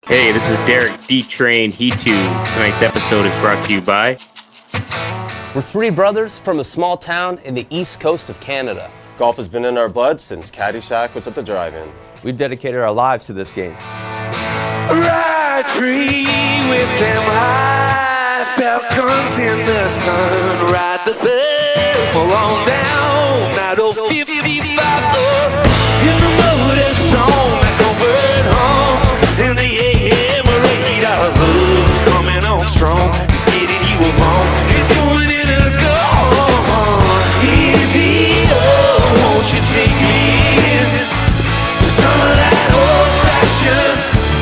Hey, this is Derek D-Train He2. Tonight's episode is brought to you by... We're three brothers from a small town in the east coast of Canada. Golf has been in our blood since Caddyshack was at the drive-in. We've dedicated our lives to this game. Ride free with them high falcons in the sun. Ride the purple on down. Not old 55 in the motor song. I convert home in the AM radar. Love's coming on strong. He's getting you along. He's going in a go. Easy, oh, won't you take me in? Some of that old-fashioned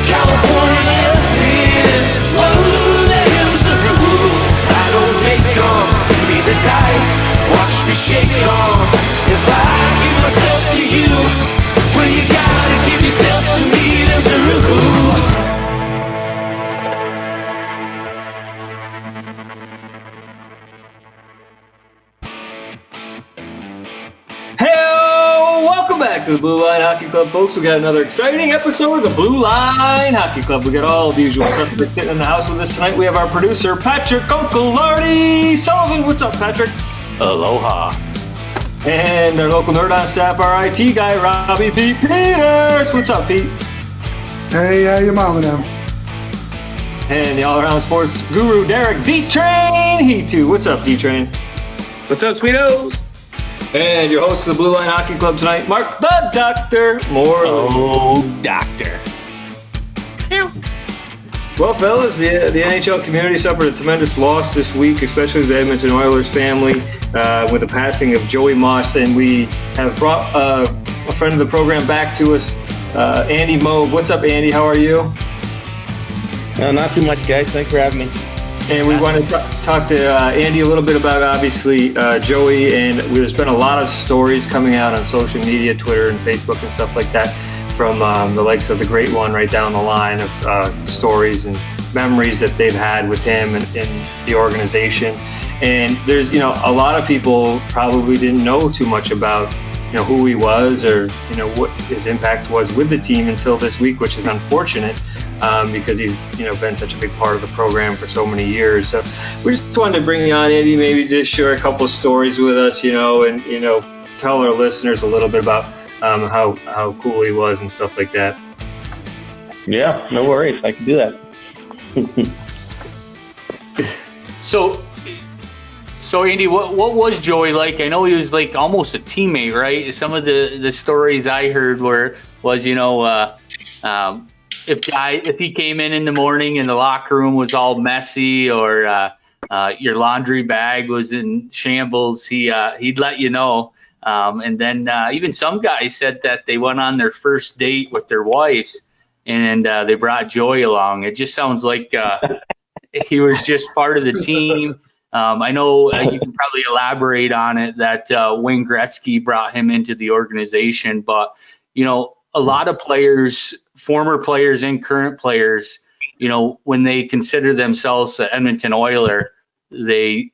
California sin. Oh, there's the rules. I don't make them. Give me the dice. Watch me shake them. If I give myself to you, well, you gotta give yourself to me. There's the rules. Welcome back to the Blue Line Hockey Club, folks. We got another exciting episode of the Blue Line Hockey Club. We got all the usual suspects sitting in the house with us tonight. We have our producer, Patrick Uncle Lardy Sullivan. What's up, Patrick? Aloha. And our local nerd on staff, our IT guy, Robbie Pete Peters. What's up, Pete? Hey, how you mama now? And the all-around sports guru, Derek D-Train He2. What's up, D-Train? What's up, sweetos? And your host of the Blue Line Hockey Club tonight, Mark the Doctor Morley. Oh, doctor. Well, fellas, the NHL community suffered a tremendous loss this week, especially the Edmonton Oilers family, with the passing of Joey Moss. And we have brought a friend of the program back to us, Andy Moog. What's up, Andy? How are you? Not too much, guys. Thanks for having me. And we want to talk to Andy a little bit about, obviously, Joey. And there's been a lot of stories coming out on social media, Twitter and Facebook and stuff like that, from the likes of the Great One right down the line of stories and memories that they've had with him and the organization. And there's, a lot of people probably didn't know too much about, who he was or, what his impact was with the team until this week, which is unfortunate. Because he's, been such a big part of the program for so many years. So we just wanted to bring you on, Andy, maybe just share a couple of stories with us, and, tell our listeners a little bit about how cool he was and stuff like that. Yeah, no worries. I can do that. So Andy, what was Joey like? I know he was like almost a teammate, right? Some of the stories I heard was if he came in the morning and the locker room was all messy or your laundry bag was in shambles, he'd let you know. And then even some guys said that they went on their first date with their wives and they brought Joey along. It just sounds like he was just part of the team. I know you can probably elaborate on it that Wayne Gretzky brought him into the organization, but a lot of players, former players and current players, when they consider themselves an Edmonton Oiler, they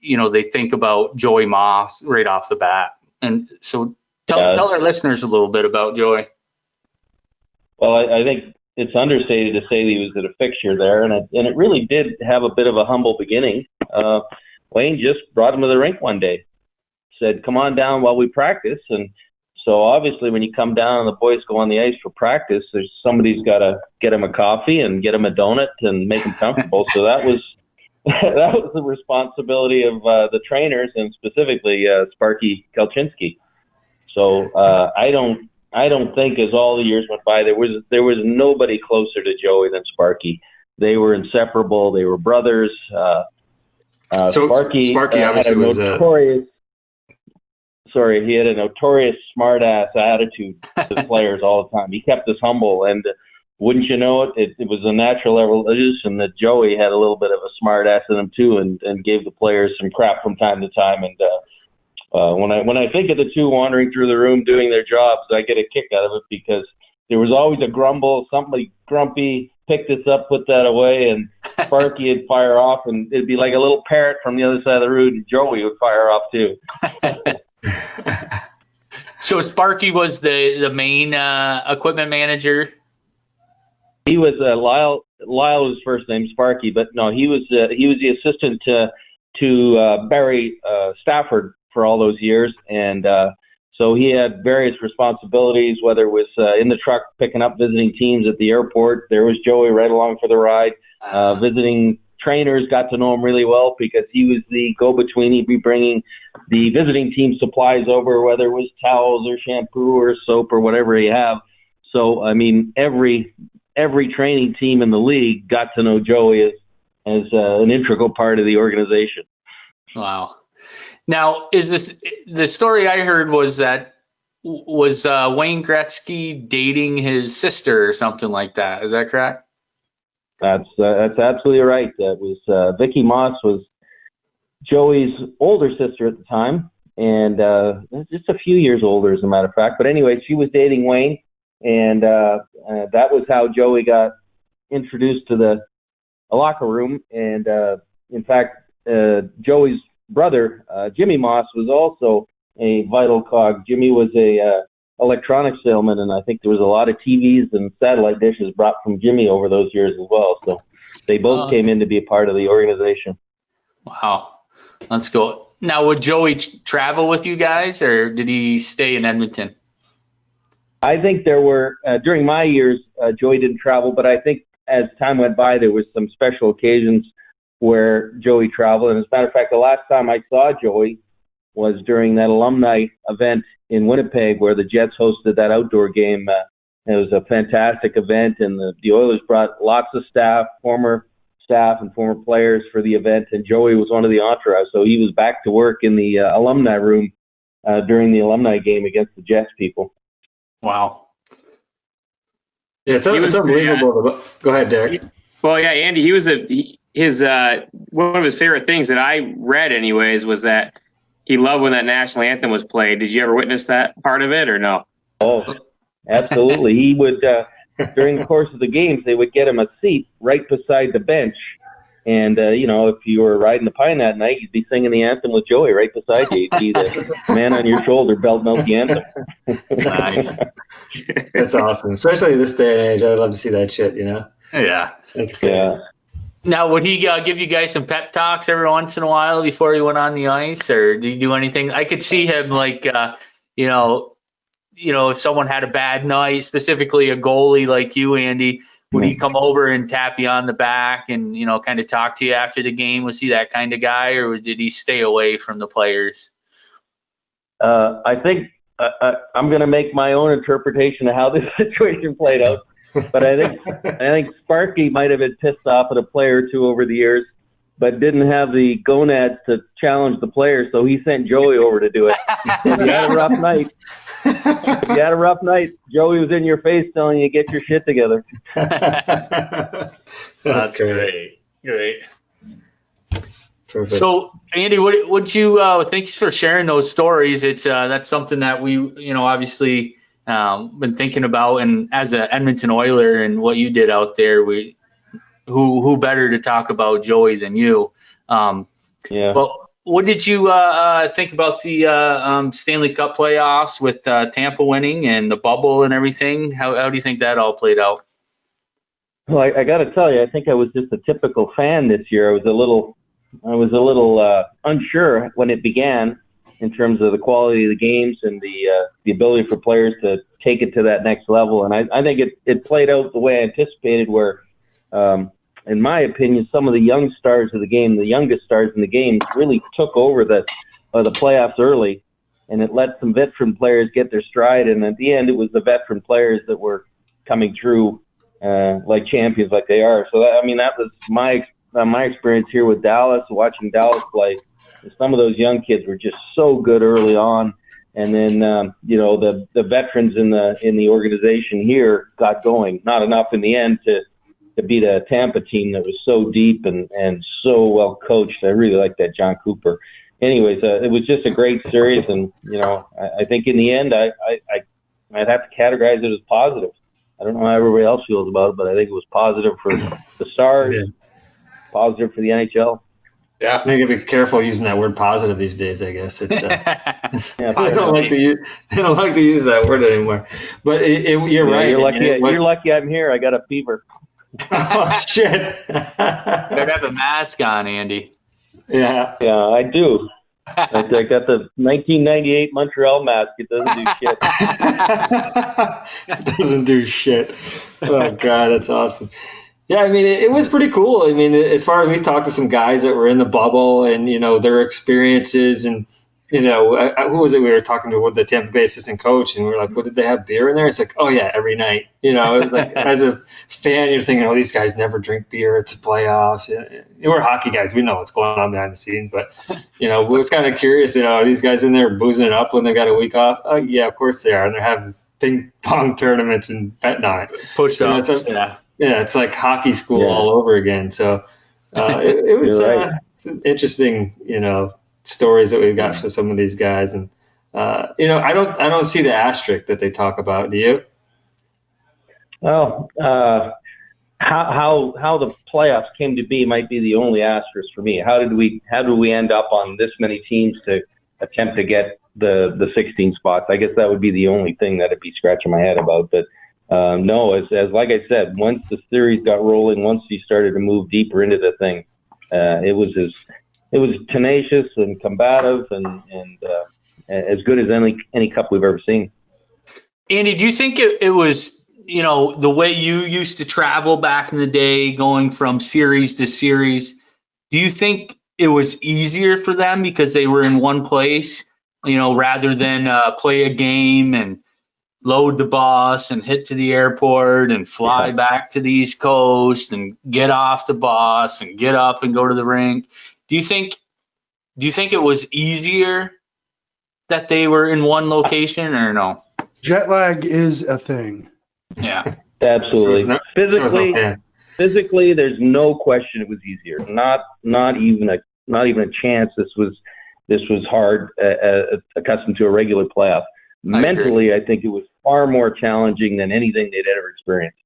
think about Joey Moss right off the bat. And so tell our listeners a little bit about Joey. Well, I think it's understated to say that he was a fixture there, and it really did have a bit of a humble beginning. Wayne just brought him to the rink one day, said, "Come on down while we practice." And so obviously when you come down and the boys go on the ice for practice, there's somebody's got to get him a coffee and get him a donut and make him comfortable. So that was the responsibility of the trainers and specifically Sparky Kalchinski. So I don't think as all the years went by there was nobody closer to Joey than Sparky. They were inseparable. They were brothers. So Sparky obviously was notorious. He had a notorious smart-ass attitude to the players all the time. He kept us humble, and wouldn't you know it was a natural evolution that Joey had a little bit of a smart-ass in him too, and gave the players some crap from time to time. And when I think of the two wandering through the room doing their jobs, I get a kick out of it because there was always a grumble, somebody grumpy, pick this up, put that away, and Sparky would fire off, and it'd be like a little parrot from the other side of the room, and Joey would fire off too. So Sparky was the main equipment manager? He was Lyle Lyle was his first name, Sparky, but no, he was the assistant to Barry Stafford for all those years, and so he had various responsibilities, whether it was in the truck picking up visiting teams at the airport. There was Joey right along for the ride. Visiting trainers got to know him really well because he was the go-between. He'd be bringing the visiting team supplies over, whether it was towels or shampoo or soap or whatever he have. So, I mean, every training team in the league got to know Joey as an integral part of the organization. Wow. Now, is this the story I heard was that Wayne Gretzky dating his sister or something like that? Is that correct? That's absolutely right. That was Vicky Moss was Joey's older sister at the time, and just a few years older, as a matter of fact. But anyway, she was dating Wayne, and that was how Joey got introduced to the locker room. And in fact, Joey's brother, Jimmy Moss, was also a vital cog. Jimmy was a electronics salesman, and I think there was a lot of TVs and satellite dishes brought from Jimmy over those years as well. So they both came in to be a part of the organization. Wow. Let's go. Now, would Joey travel with you guys, or did he stay in Edmonton? I think there were, during my years, Joey didn't travel, but I think as time went by, there was some special occasions where Joey traveled. And as a matter of fact, the last time I saw Joey was during that alumni event in Winnipeg where the Jets hosted that outdoor game. It was a fantastic event, and the Oilers brought lots of staff, former staff and former players for the event, and Joey was one of the entourage. So he was back to work in the alumni room during the alumni game against the Jets people. Wow. Yeah, it's unbelievable. Go ahead, Derek. Well, yeah, Andy, his one of his favorite things that I read anyways was that he loved when that national anthem was played. Did you ever witness that part of it or no? Oh, absolutely. He would, during the course of the games, they would get him a seat right beside the bench. And, if you were riding the pine that night, you'd be singing the anthem with Joey right beside you. You'd be the man on your shoulder belting out the anthem. Nice. That's awesome. Especially this day and age. I'd love to see that shit, Yeah. That's great. Yeah. Now, would he give you guys some pep talks every once in a while before he went on the ice, or did he do anything? I could see him if someone had a bad night, specifically a goalie like you, Andy, would he come over and tap you on the back and, kind of talk to you after the game? Was he that kind of guy, or did he stay away from the players? I think I'm going to make my own interpretation of how this situation played out. But I think Sparky might have been pissed off at a player or two over the years, but didn't have the gonads to challenge the players, so he sent Joey over to do it. He had a rough night. Joey was in your face telling you get your shit together. That's great. Great. Perfect. So, Andy, would you thanks for sharing those stories. It's that's something that we, obviously been thinking about, and as an Edmonton Oiler and what you did out there, who better to talk about Joey than you? Yeah. But what did you think about the Stanley Cup playoffs with Tampa winning and the bubble and everything? How do you think that all played out? Well, I got to tell you, I think I was just a typical fan this year. I was a little unsure when it began in terms of the quality of the games and the ability for players to take it to that next level. And I think it played out the way I anticipated, where, in my opinion, some of the young stars of the game, the youngest stars in the game, really took over the playoffs early, and it let some veteran players get their stride. And at the end, it was the veteran players that were coming through like champions, like they are. So, that was my experience here with Dallas, watching Dallas play. Some of those young kids were just so good early on, and then the veterans in the organization here got going. Not enough in the end to beat a Tampa team that was so deep and so well coached. I really like that John Cooper. Anyways, it was just a great series, and I think in the end I'd have to categorize it as positive. I don't know how everybody else feels about it, but I think it was positive for the Stars, positive for the NHL. Yeah, I think you be careful using that word positive these days. I guess it's. I don't like to use that word anymore. But you're right. You're lucky. You're lucky I'm here. I got a fever. Oh shit! Better have a mask on, Andy. Yeah. Yeah, I do. I got the 1998 Montreal mask. It doesn't do shit. It doesn't do shit. Oh god, that's awesome. Yeah, I mean, it was pretty cool. I mean, as far as we talked to some guys that were in the bubble and, their experiences and, who was it? We were talking to with the Tampa Bay assistant coach and we were like, what, did they have beer in there? It's like, oh yeah, every night. It was like, as a fan, you're thinking, oh, these guys never drink beer. It's a playoffs. We're hockey guys. We know what's going on behind the scenes, but, we was kind of curious, are these guys in there boozing it up when they got a week off? Oh yeah, of course they are. And they're having ping pong tournaments and betting on it. Push-ups, yeah. Yeah, it's like hockey school all over again. So it was right. some interesting, stories that we've got for some of these guys. And I don't see the asterisk that they talk about. Do you? Well, how the playoffs came to be might be the only asterisk for me. How did we end up on this many teams to attempt to get the 16 spots? I guess that would be the only thing that I'd be scratching my head about. But no, as like I said, once the series got rolling, once you started to move deeper into the thing, it was tenacious and combative and as good as any cup we've ever seen. Andy, do you think it was, the way you used to travel back in the day, going from series to series? Do you think it was easier for them because they were in one place, rather than play a game and load the bus and hit to the airport and fly back to the East Coast and get off the bus and get up and go to the rink? Do you think it was easier that they were in one location or no? Jet lag is a thing. Yeah, absolutely. Physically, there's no question it was easier. Not even a chance. This was hard, accustomed to a regular playoff. Mentally, I think it was far more challenging than anything they'd ever experienced.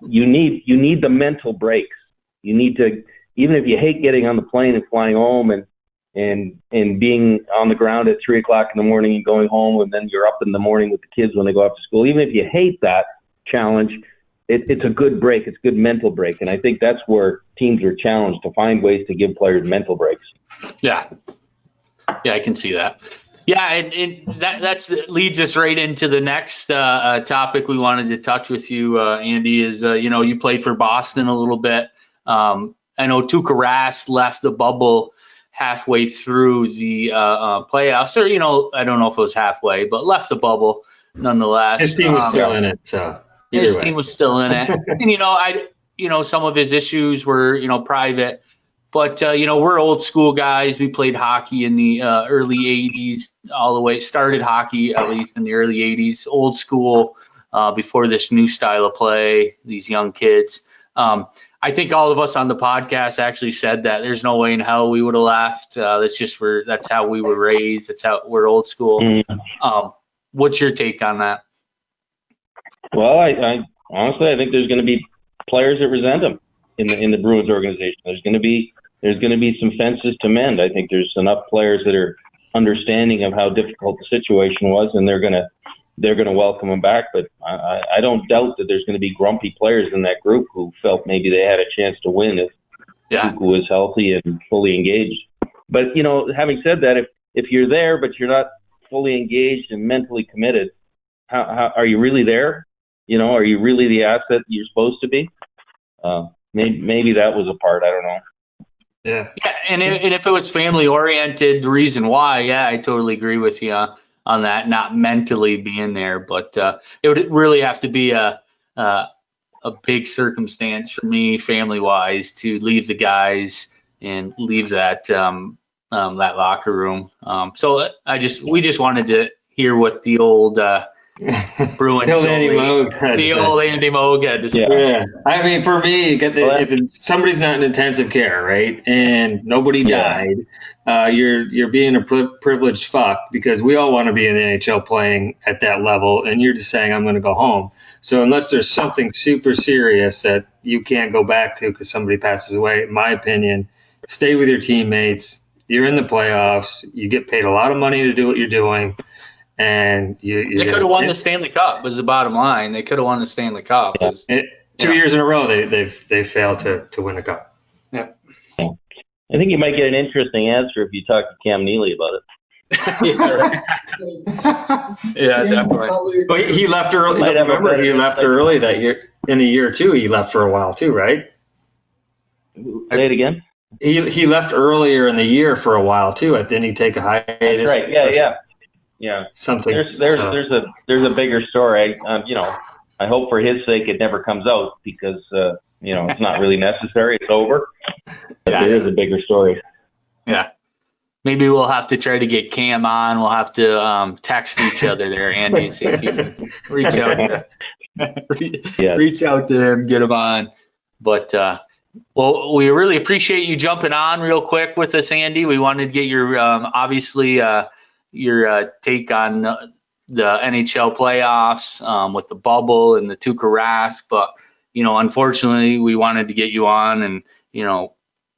You need the mental breaks. You need to, even if you hate getting on the plane and flying home and being on the ground at 3 o'clock in the morning and going home, and then you're up in the morning with the kids when they go off to school. Even if you hate that challenge, it's a good break. It's a good mental break. And I think that's where teams are challenged, to find ways to give players mental breaks. Yeah, I can see that. Yeah, and that leads us right into the next topic we wanted to touch with you, Andy, is, you played for Boston a little bit. I know Tuukka Rask left the bubble halfway through the playoffs, or, I don't know if it was halfway, but left the bubble nonetheless. His team was still in it, so his team was still in it. And, some of his issues were, private. But, we're old school guys. We played hockey in the early 80s, all the way, started hockey at least in the early 80s, old school, before this new style of play, these young kids. I think all of us on the podcast actually said that there's no way in hell we would have left. That's how we were raised. That's how we're old school. What's your take on that? Well, I honestly, I think there's going to be players that resent him in the Bruins organization. There's going to be some fences to mend. I think there's enough players that are understanding of how difficult the situation was, and they're going to welcome him back. But I don't doubt that there's going to be grumpy players in that group who felt maybe they had a chance to win if Tuukka was healthy and fully engaged. But, having said that, if you're there but you're not fully engaged and mentally committed, how are you really there? Are you really the asset you're supposed to be? Maybe that was a part. I don't know. Yeah. And if it was family oriented, the reason why, I totally agree with you on that, not mentally being there, but it would really have to be a big circumstance for me, family wise, to leave the guys and leave that locker room. So we just wanted to hear what the old Bruins, the old Andy Moog had to say. Yeah. I mean, for me, if somebody's not in intensive care, right, and nobody died, you're being a privileged fuck, because we all want to be in the NHL playing at that level, and you're just saying, I'm going to go home. So unless there's something super serious that you can't go back to because somebody passes away, in my opinion, stay with your teammates. You're in the playoffs. You get paid a lot of money to do what you're doing. And they could have won the Stanley Cup, was the bottom line. They could have won the Stanley Cup. And 2 years in a row they've failed to win a cup. Yeah. I think you might get an interesting answer if you talk to Cam Neely about it. Yeah, definitely. But he left early. Might have a Remember, he better left insight. early that year. In the year too, he left for a while too, right? Say it again. He left earlier in the year for a while too. Didn't he take a hiatus? That's right. Yeah. Something. There's a bigger story. I hope for his sake it never comes out because it's not really necessary. It's over. But there is a bigger story. Yeah. Maybe we'll have to try to get Cam on. We'll have to text each other there, Andy, see if you can reach out. Reach out to him, get him on. But well, we really appreciate you jumping on real quick with us, Andy. We wanted to get your obviously your take on the NHL playoffs with the bubble and the Tuukka Rask, but unfortunately, we wanted to get you on, and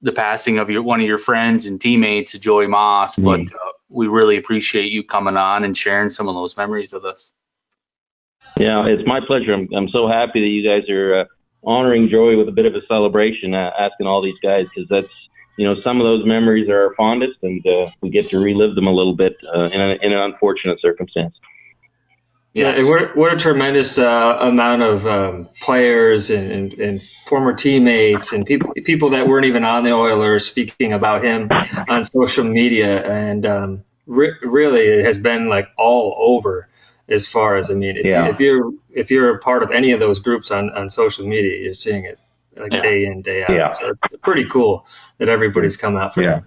the passing of one of your friends and teammates, Joey Moss. But we really appreciate you coming on and sharing some of those memories with us. Yeah, it's my pleasure. I'm so happy that you guys are honoring Joey with a bit of a celebration, asking all these guys, because that's some of those memories are our fondest, and we get to relive them a little bit in an unfortunate circumstance. Yeah, and what a tremendous amount of players and former teammates and people that weren't even on the Oilers speaking about him on social media, and really it has been like all over. As far as if you're a part of any of those groups on social media, you're seeing it day in, day out. Yeah. So it's pretty cool that everybody's come out for him.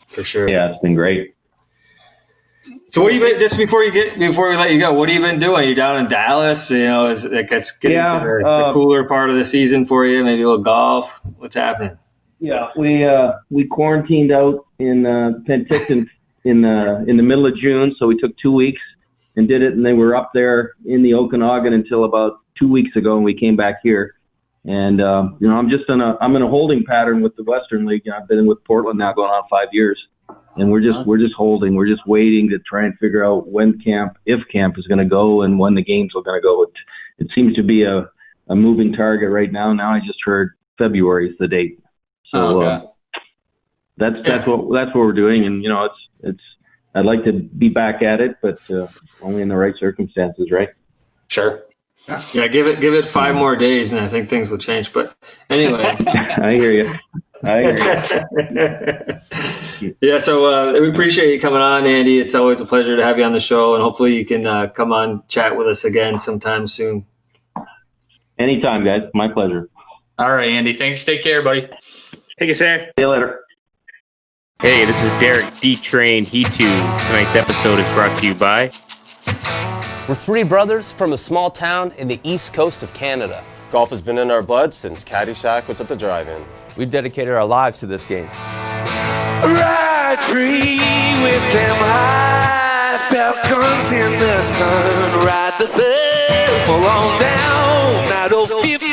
For sure. Yeah, it's been great. So what have you been, just before we let you go, what have you been doing? You're down in Dallas, as it gets getting to the cooler part of the season for you, maybe a little golf. What's happening? Yeah, we quarantined out in Penticton in the middle of June, so we took 2 weeks and did it, and they were up there in the Okanagan until about 2 weeks ago, and we came back here. And I'm in a holding pattern with the Western League. I've been with Portland now going on 5 years. And we're just holding. We're just waiting to try and figure out if camp is going to go, and when the games are going to go. It seems to be a moving target right now. Now I just heard February is the date. So that's what we're doing. And it's I'd like to be back at it, but only in the right circumstances, right? Sure. Yeah, give it 5 more days, and I think things will change. But anyway, I hear you. Yeah, so we appreciate you coming on, Andy. It's always a pleasure to have you on the show, and hopefully you can come on, chat with us again sometime soon. Anytime, guys. My pleasure. All right, Andy. Thanks. Take care, buddy. Take it, sir. See you later. Hey, this is Derek D-Train He2. Tonight's episode is brought to you by... We're 3 brothers from a small town in the east coast of Canada. Golf has been in our blood since Caddyshack was at the drive-in. We've dedicated our lives to this game. Ride free with them high falcons in the sun. Ride the pebble on down, not over 55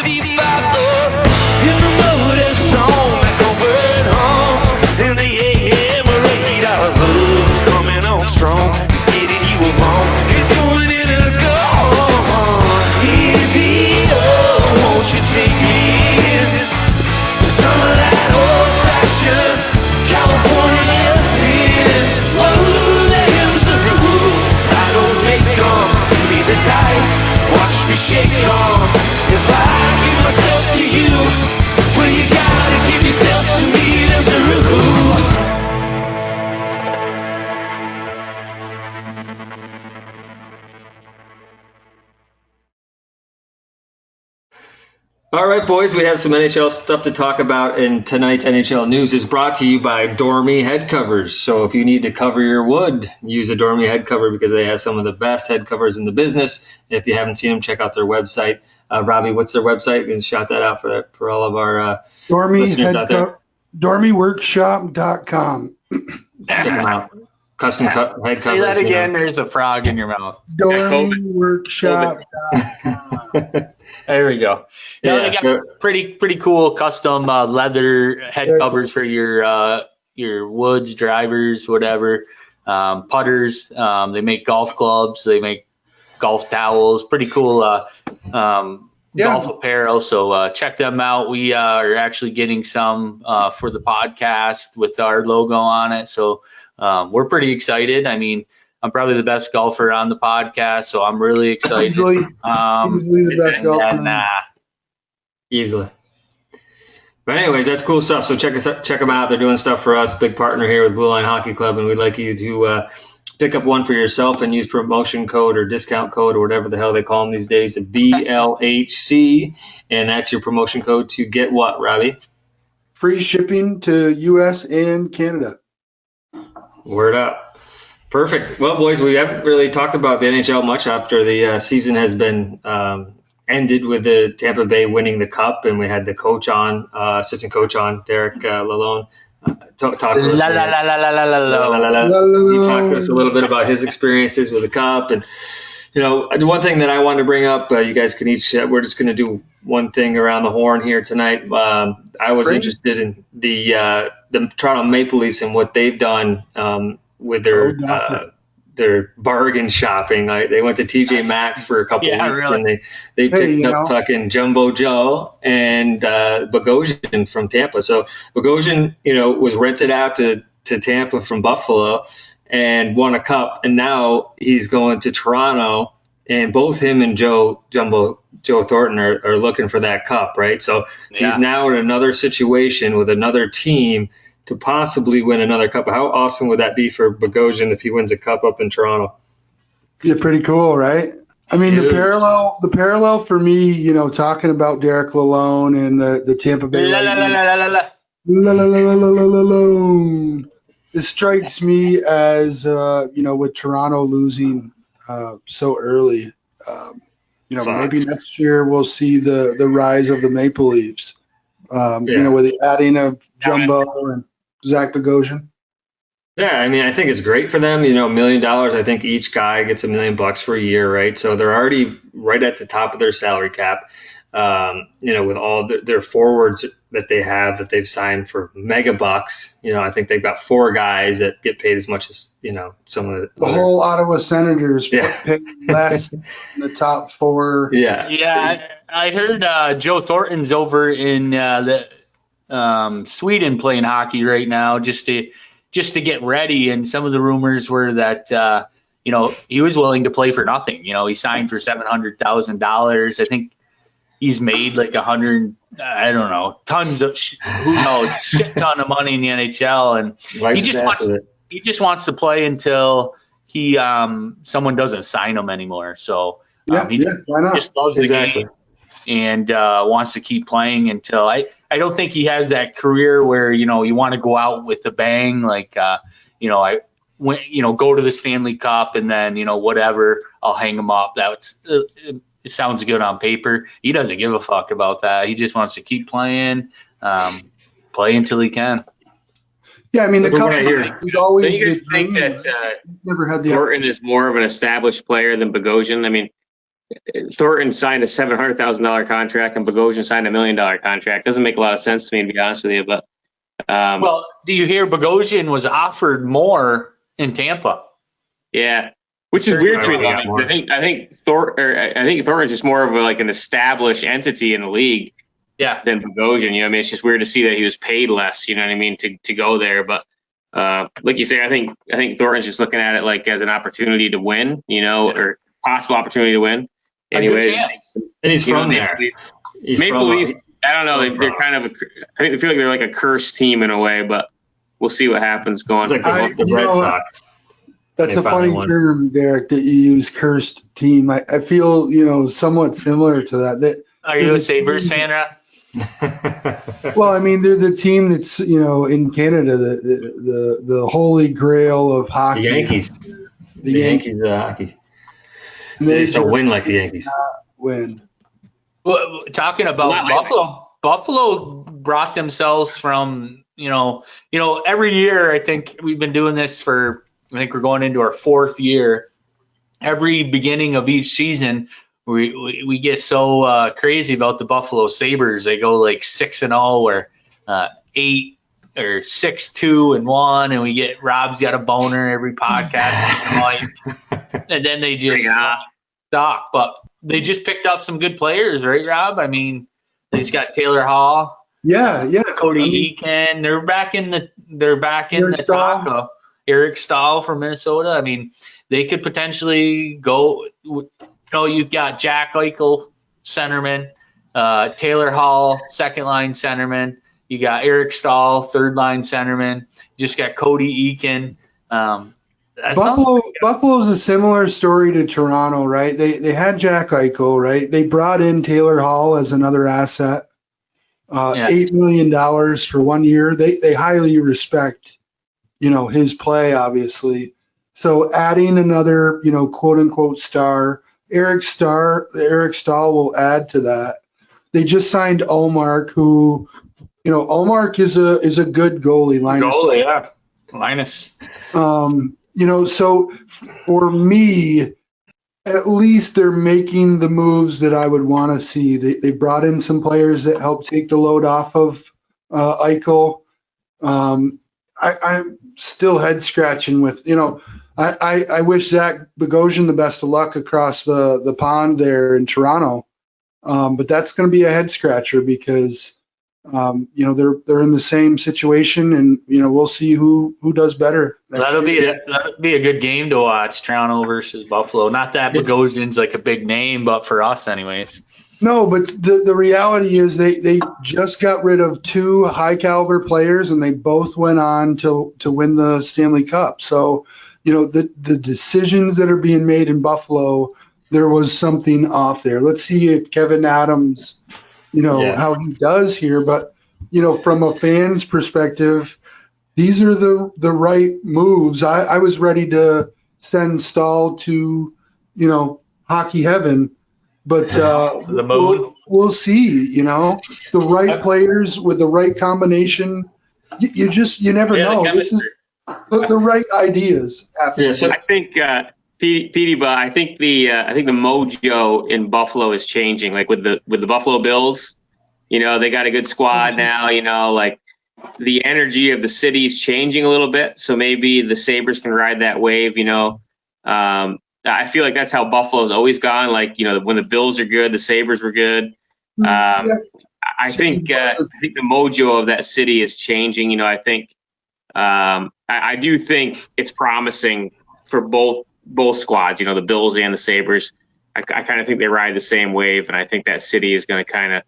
in the motor song, back over at home. In the AM radar, love's coming on strong. It's getting you along. It's going in a go. Easy, won't you take me in? Some of that old-fashioned California sin. Oh, there's the rules. I don't make them. Be the dice. Watch me shake them. If I give myself to you, well, you gotta give yourself to me. There's the rules. All right, boys, we have some NHL stuff to talk about, and tonight's NHL news is brought to you by Dormy Head Covers. So if you need to cover your wood, use a Dormy head cover because they have some of the best head covers in the business. If you haven't seen them, check out their website. Robbie, what's their website? You can shout that out for all of our listeners out there. DormyWorkshop.com. Check them out. Custom head covers. Say that again. There's a frog in your mouth. DormyWorkshop.com. There we go. No, they got pretty cool custom leather head covers for your woods, drivers, whatever, putters. They make golf clubs. They make golf towels. Pretty cool golf apparel. So check them out. We are actually getting some for the podcast with our logo on it. So we're pretty excited. I mean, I'm probably the best golfer on the podcast, so I'm really excited. Easily the best golfer. Easily. But anyways, that's cool stuff. So check them out. They're doing stuff for us. Big partner here with Blue Line Hockey Club, and we'd like you to pick up one for yourself and use promotion code or discount code or whatever the hell they call them these days, the BLHC, and that's your promotion code to get what, Robbie? Free shipping to U.S. and Canada. Word up. Perfect. Well, boys, we haven't really talked about the NHL much after the season has been ended with the Tampa Bay winning the Cup, and we had the coach on, assistant coach on, Derek Lalonde. Talk to us. He talked to us a little bit about his experiences with the Cup, and the one thing that I wanted to bring up, you guys can each. We're just going to do one thing around the horn here tonight. I was interested in the Toronto Maple Leafs and what they've done with their bargain shopping. They went to TJ Maxx for a couple weeks, really. And they picked up fucking Jumbo Joe and Bogosian from Tampa. So Bogosian, was rented out to Tampa from Buffalo and won a Cup, and now he's going to Toronto, and both him and Joe Thornton are looking for that Cup, right? So he's now in another situation with another team to possibly win another Cup. How awesome would that be for Bogosian if he wins a Cup up in Toronto? Yeah, pretty cool, right? I mean, the parallel for me, talking about Derek Lalonde and the Tampa Bay Lightning. It strikes me as, with Toronto losing so early, maybe next year we'll see the rise of the Maple Leafs, with the adding of Jumbo and Zach Bogosian. Yeah, I mean, I think it's great for them. $1 million. I think each guy gets $1 million for a year, right? So they're already right at the top of their salary cap. With all their forwards that they've signed for mega bucks. I think they've got 4 guys that get paid as much as some of the whole Ottawa Senators paid less than the top 4. Yeah. I heard Joe Thornton's over in Sweden playing hockey right now just to get ready, and some of the rumors were that he was willing to play for nothing. He signed for $700,000. I think he's made like 100, I don't know, tons of who knows, shit ton of money in the NHL, and he just wants to play until someone doesn't sign him anymore. So he just loves the game and wants to keep playing until I don't think he has that career where you want to go out with a bang, like go to the Stanley Cup and then whatever, I'll hang him up. It sounds good on paper. He doesn't give a fuck about that. He just wants to keep playing, play until he can. Yeah, I mean, the Cup is always the dream. Think that Thornton is more of an established player than Bogosian? I mean, Thornton signed a $700,000 contract and Bogosian signed $1 million contract. Doesn't make a lot of sense to me, to be honest with you. But well, do you hear Bogosian was offered more in Tampa? Yeah, which is weird to me. I think Thornton's just more of an established entity in the league. Yeah. Than Bogosian. It's just weird to see that he was paid less. You know what I mean, to go there. But like you say, I think Thornton's just looking at it like as an opportunity to win. Or possible opportunity to win. Anyway, and he's from there. Maple Leafs. I don't know. They're kind of I feel like they're like a cursed team in a way, but we'll see what happens going. It's like the Red Sox. That's a funny term, Derek, that you use, cursed team. I feel somewhat similar to that. Are you a Sabres fan, Rob? Well, I mean, they're the team that's in Canada, the holy grail of hockey. The Yankees. The Yankees of hockey. They just don't win like the Yankees. Win. Well, talking about Buffalo brought themselves from every year. I think we've been doing this for. I think we're going into our 4th year. Every beginning of each season, we get so crazy about the Buffalo Sabres. They go like 6-0 or 8 or 6-2-1, and we get Rob's got a boner every podcast, and then they just stop. But they just picked up some good players, right, Rob? I mean, they just got Taylor Hall, Yeah, Cody Eakin. They're back in Eric the Stahl. talk of Eric Stahl from Minnesota. I mean, they could potentially go. You know, you've got Jack Eichel, centerman, Taylor Hall, second line centerman. You got Eric Stahl, third line centerman. You just got Cody Eakin. Buffalo's a similar story to Toronto, right? They had Jack Eichel, right? They brought in Taylor Hall as another asset. $8 million for 1 year. They highly respect, his play, obviously. So adding another, quote unquote star, Eric Stahl will add to that. They just signed Olmark, who, Olmark is a good goalie. Linus. So for me, at least they're making the moves that I would want to see. They brought in some players that help take the load off of Eichel. I'm still head scratching with, I wish Zach Bogosian the best of luck across the pond there in Toronto. But that's going to be a head scratcher because, they're in the same situation, and we'll see who does better. That'll be a good game to watch, Toronto versus Buffalo. Not that Bogosian's like a big name, but for us, anyways. No, but the reality is they just got rid of two high caliber players, and they both went on to win the Stanley Cup. So, the decisions that are being made in Buffalo, there was something off there. Let's see if Kevin Adams, how he does here. But, from a fan's perspective, these are the right moves. I was ready to send Stahl to, hockey heaven, but the moon. We'll see. The right players with the right combination. You never know. This is the right ideas. So I think Petey, but I think the mojo in Buffalo is changing. Like with the Buffalo Bills, they got a good squad now. Like the energy of the city is changing a little bit. So maybe the Sabres can ride that wave. I feel like that's how Buffalo's always gone. Like when the Bills are good, the Sabres were good. I think the mojo of that city is changing. I think I do think it's promising for both squads, the Bills and the Sabres. I kind of think they ride the same wave, and I think that city is going to kind of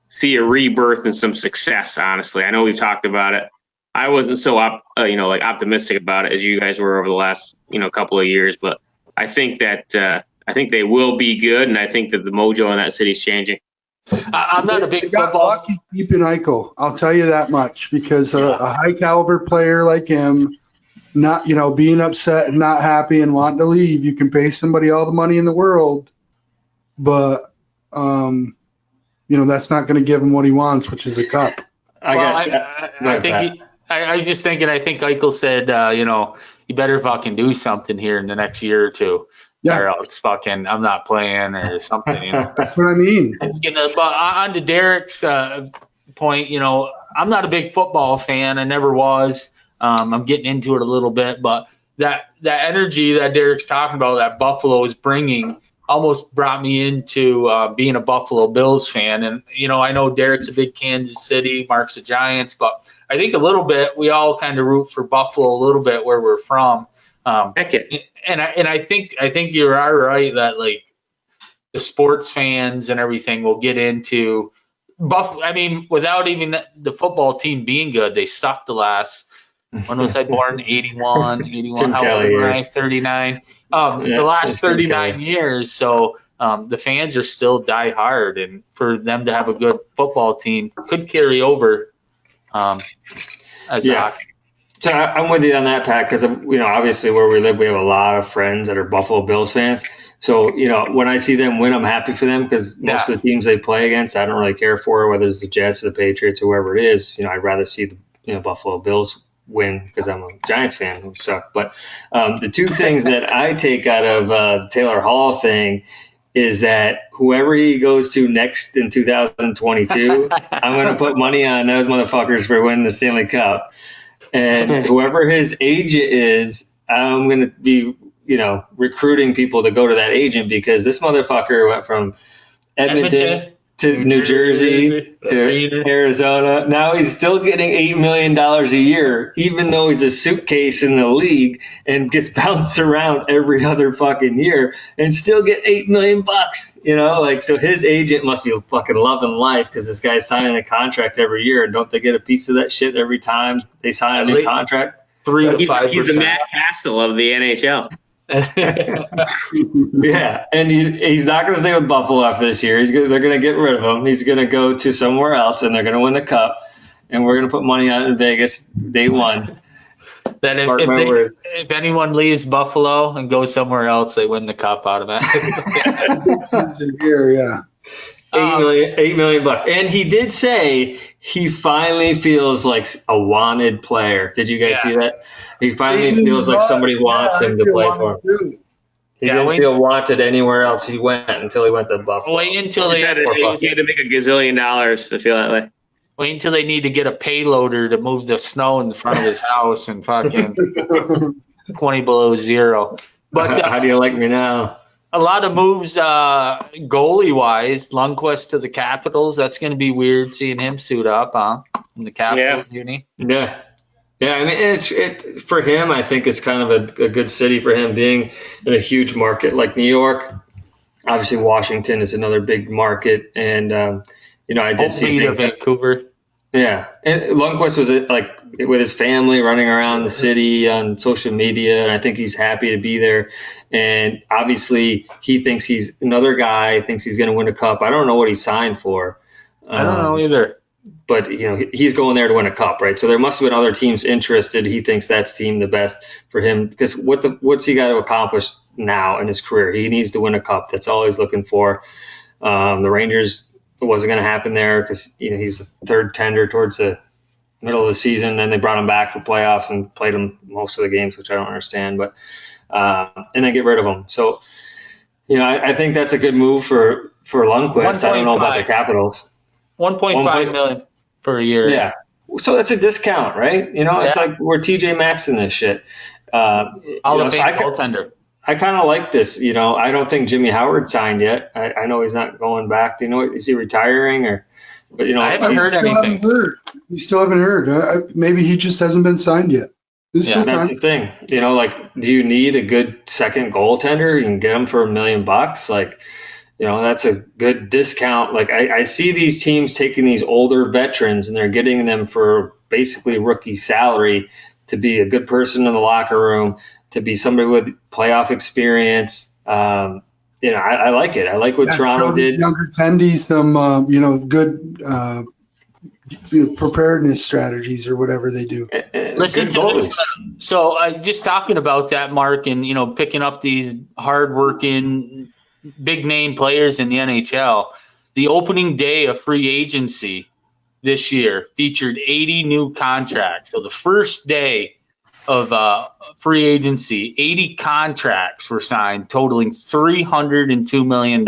see a rebirth and some success, honestly. I know we've talked about it. I wasn't so optimistic about it as you guys were over the last, couple of years, but I think that they will be good, and I think that the mojo in that city is changing. I'm not a big they got football. Lucky keeping Eichel. I'll tell you that much, because a high caliber player like him, not being upset and not happy and wanting to leave, you can pay somebody all the money in the world, but that's not going to give him what he wants, which is a cup. I was just thinking. I think Eichel said, you better fucking do something here in the next year or two. Yeah. Or else fucking I'm not playing or something. That's what I mean. But on to Derek's point, I'm not a big football fan. I never was. I'm getting into it a little bit, but that energy that Derek's talking about, that Buffalo is bringing, almost brought me into being a Buffalo Bills fan. And, I know Derek's a big Kansas City, Mark's a Giants, but I think a little bit, we all kind of root for Buffalo a little bit where we're from. And I think you are right that like the sports fans and everything will get into Buffalo. I mean, without even the football team being good, they sucked the last. When was I born? 81. How old was I? 39. The last 39 years. So the fans are still die hard, and for them to have a good football team could carry over. So I'm with you on that, Pat, because obviously where we live, we have a lot of friends that are Buffalo Bills fans. So when I see them win, I'm happy for them, because most of the teams they play against, I don't really care for, whether it's the Jets or the Patriots or whoever it is. I'd rather see the Buffalo Bills win, because I'm a Giants fan who suck. But the two things that I take out of the Taylor Hall thing is that whoever he goes to next in 2022, I'm going to put money on those motherfuckers for winning the Stanley Cup. And whoever his agent is, I'm going to be, recruiting people to go to that agent, because this motherfucker went from Edmonton to New Jersey to Arizona. Now he's still getting $8 million a year, even though he's a suitcase in the league and gets bounced around every other fucking year and still get $8 million bucks. So his agent must be fucking loving life, because this guy's signing a contract every year, and don't they get a piece of that shit every time they sign a new contract? 3 to 5%. He's the Matt Castle of the NHL. Yeah, and he's not going to stay with Buffalo after this year. They're going to get rid of him. He's going to go to somewhere else, and they're going to win the cup. And we're going to put money on it in Vegas day one. Then if anyone leaves Buffalo and goes somewhere else, they win the cup automatically. Here, yeah. $8 million bucks. And he did say he finally feels like a wanted player. Did you guys see that? He finally feels like somebody wants him to play for him. He didn't feel wanted anywhere else he went until he went to Buffalo. Wait until he had to make $1 gazillion to feel that way. Wait until they need to get a payloader to move the snow in front of his house and fucking 20 below zero. But how do you like me now? A lot of moves goalie-wise. Lundqvist to the Capitals. That's going to be weird seeing him suit up, huh? In the Capitals, uni. Yeah. Yeah, I mean, it's for him, I think it's kind of a good city for him, being in a huge market like New York. Obviously, Washington is another big market. And, I did see things. Vancouver. Yeah. And Lundqvist was with his family running around the city on social media, and I think he's happy to be there. And obviously, he thinks he's another guy, thinks he's going to win a cup. I don't know what he signed for. I don't know either. But, he's going there to win a cup, right? So there must have been other teams interested. He thinks that's team the best for him, because what's he got to accomplish now in his career? He needs to win a cup. That's all he's looking for. The Rangers, it wasn't going to happen there because he was a third tender towards the middle of the season. Then they brought him back for playoffs and played him most of the games, which I don't understand. But and then get rid of him. So, I think that's a good move for Lundqvist. I don't know about the Capitals. 1.5 million per year. Yeah. So that's a discount, right? It's like we're TJ Maxx in this shit. Goaltender. I kind of like this. I don't think Jimmy Howard signed yet. I know he's not going back. Do you know, is he retiring or? But I haven't heard anything. You still haven't heard. Maybe he just hasn't been signed yet. That's the thing. Do you need a good second goaltender? You can get him for $1 million. That's a good discount. I see these teams taking these older veterans and they're getting them for basically rookie salary to be a good person in the locker room, to be somebody with playoff experience. I like it. I like what Toronto did. Younger attendees, some good preparedness strategies or whatever they do. Listen to this. So just talking about that, Mark, and picking up these hardworking, big name players in the NHL. The opening day of free agency this year featured 80 new contracts. So the first day of free agency, 80 contracts were signed, totaling $302 million.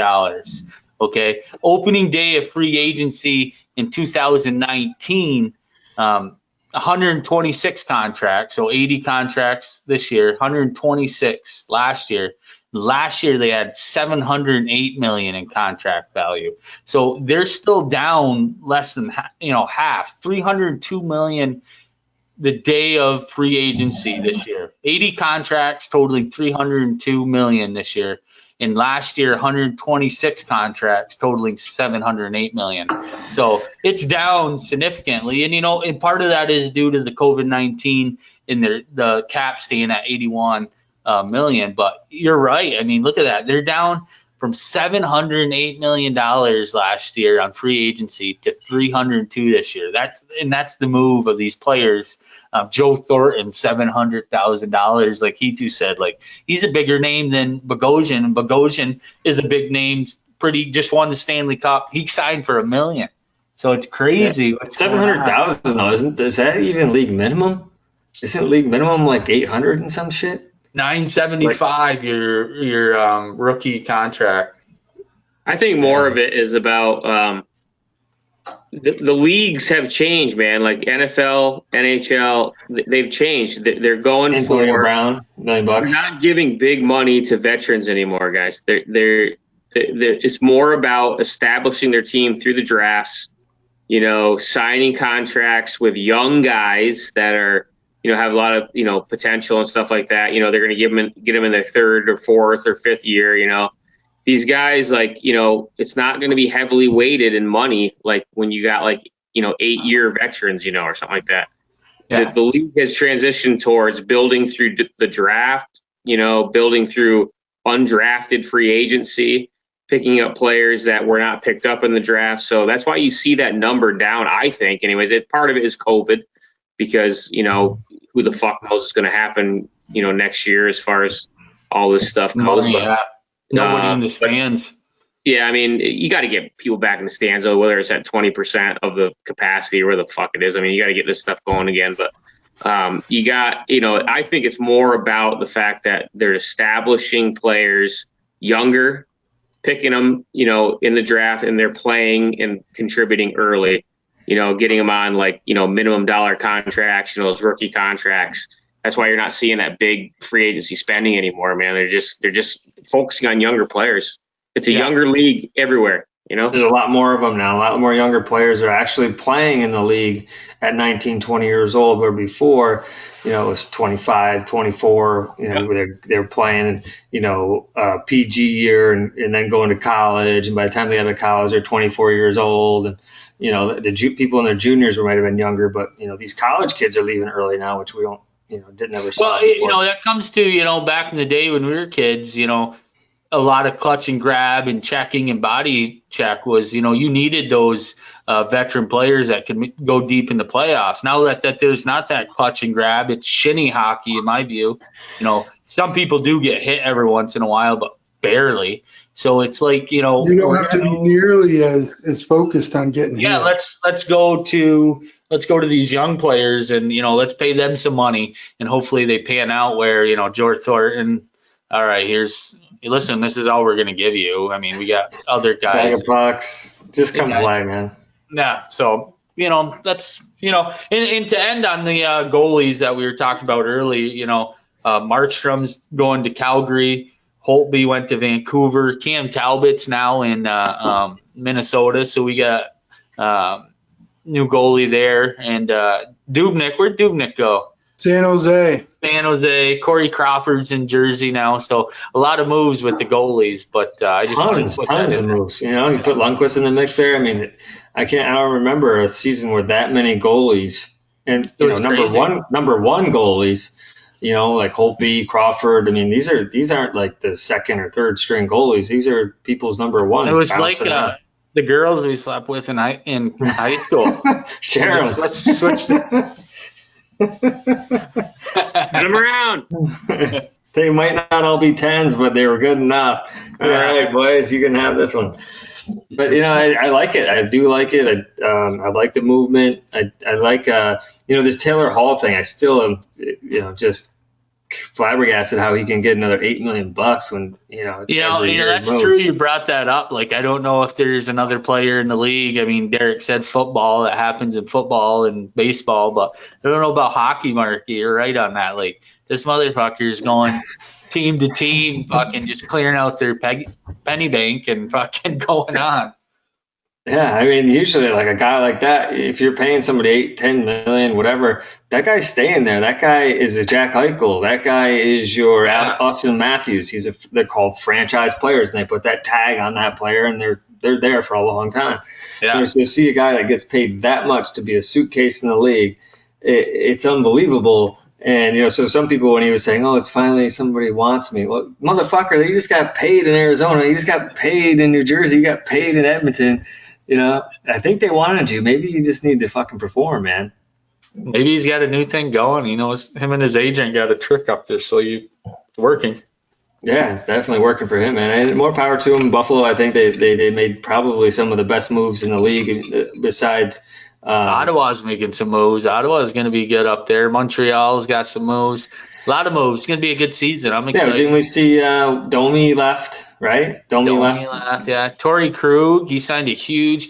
Okay. Opening day of free agency in 2019, 126 contracts. So 80 contracts this year, 126 last year. Last year they had $708 million in contract value. So they're still down less than half, $302 million the day of free agency this year. 80 contracts totaling $302 million this year. And last year, 126 contracts totaling $708 million. So it's down significantly. And, and part of that is due to the COVID-19 and the cap staying at 81 million. But you're right. I mean, look at that. They're down from $708 million last year on free agency to $302 this year. That's the move of these players. Joe Thornton, $700,000, like he too said. He's a bigger name than Bogosian, and Bogosian is a big name. Just won the Stanley Cup. He signed for $1 million, so it's crazy. Yeah. 700,000 though, is that even league minimum? Isn't league minimum like 800 and some shit? 975 your rookie contract. I think more of it is about the leagues have changed, man. Like NFL, NHL, they've changed. They're going Antonio for Brown. million They're bucks. not giving big money to veterans anymore, guys. It's more about establishing their team through the drafts, signing contracts with young guys that are, have a lot of, potential and stuff like that. They're going to get them in their third or fourth or fifth year. These guys, it's not going to be heavily weighted in money like when you got 8-year veterans, or something like that. Yeah. The league has transitioned towards building through the draft, building through undrafted free agency, picking up players that were not picked up in the draft. So that's why you see that number down, I think. Anyways, part of it is COVID because, who the fuck knows what's going to happen, next year as far as all this stuff goes. Money, But, yeah. Nobody understands. Yeah, I mean, you got to get people back in the stands, whether it's at 20% of the capacity or where the fuck it is. I mean, you got to get this stuff going again. But you got, I think it's more about the fact that they're establishing players younger, picking them, in the draft, and they're playing and contributing early, getting them on minimum dollar contracts, those rookie contracts. That's why you're not seeing that big free agency spending anymore, man. They're just focusing on younger players. It's a younger league everywhere, There's a lot more of them now. A lot more younger players are actually playing in the league at 19, 20 years old, where before, it was 25, 24, they're playing, PG year and then going to college. And by the time they get to college, they're 24 years old. And, the people in their juniors might have been younger, but, these college kids are leaving early now, which we don't, didn't ever see. Well, that comes to, back in the day when we were kids, a lot of clutch and grab and checking and body check was, you needed those veteran players that could go deep in the playoffs. Now that there's not that clutch and grab, it's shinny hockey in my view. Some people do get hit every once in a while, but barely. So it's like, you don't have to be nearly as focused on getting hit. Yeah, let's go to these young players and, let's pay them some money and hopefully they pan out where, George Thornton, all right, listen, this is all we're going to give you. I mean, we got other guys. Bag of bucks. Just come play, man. Yeah. So, that's, and to end on the goalies that we were talking about early, Markstrom's going to Calgary. Holtby went to Vancouver. Cam Talbot's now in Minnesota. So we got new goalie there. And Dubnyk, where'd Dubnyk go? San Jose. Corey Crawford's in Jersey now, so a lot of moves with the goalies. But I just tons of moves. You put Lundqvist in the mix there. I mean, I don't remember a season where that many goalies and number one goalies. Like Holtby, Crawford. I mean, these aren't like the second or third string goalies. These are people's number ones. It was like the girls we slept with in high school. Sharon, let's switch. Get them around. They might not all be 10s, but they were good enough. All right, boys, you can have this one. But I like it. I do like it. I like the movement. I like this Taylor Hall thing. I still am just flabbergasted how he can get another $8 million when that's true. You brought that up. Like, I don't know if there's another player in the league. I mean, Derek said football. That happens in football and baseball, but I don't know about hockey. Mark, you're right on that. Like, this motherfucker's going team to team, fucking just clearing out their penny bank and fucking going on. Yeah, I mean, usually like a guy like that, if you're paying somebody $8-10 million, whatever, that guy's staying there. That guy is a Jack Eichel. That guy is your Austin Matthews. They're called franchise players, and they put that tag on that player, and they're there for a long time. Yeah. So you see a guy that gets paid that much to be a suitcase in the league, it's unbelievable. And, so some people, when he was saying, oh, it's finally somebody wants me. Well, motherfucker, you just got paid in Arizona. You just got paid in New Jersey. You got paid in Edmonton. I think they wanted you. Maybe you just need to fucking perform, man. Maybe he's got a new thing going. Him and his agent got a trick up there, so it's working. Yeah, it's definitely working for him, man. And more power to him. Buffalo, I think they made probably some of the best moves in the league besides Ottawa's making some moves. Ottawa's going to be good up there. Montreal's got some moves. A lot of moves. It's going to be a good season. I'm excited. Yeah, didn't we see Domi left, right? Domi left. Yeah. Torrey Krug, he signed a huge,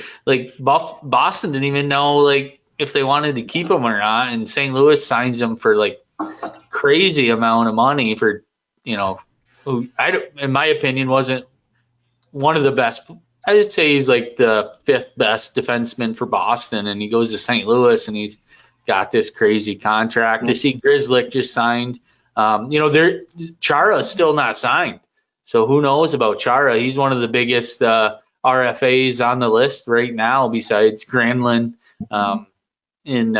Boston didn't even know, if they wanted to keep him or not. And St. Louis signs him for, crazy amount of money for, who in my opinion, wasn't one of the best. I would say he's like the 5th best defenseman for Boston, and he goes to St. Louis and he's got this crazy contract. I see Grzelcyk just signed. Chara's still not signed. So who knows about Chara? He's one of the biggest RFAs on the list right now, besides Granlund in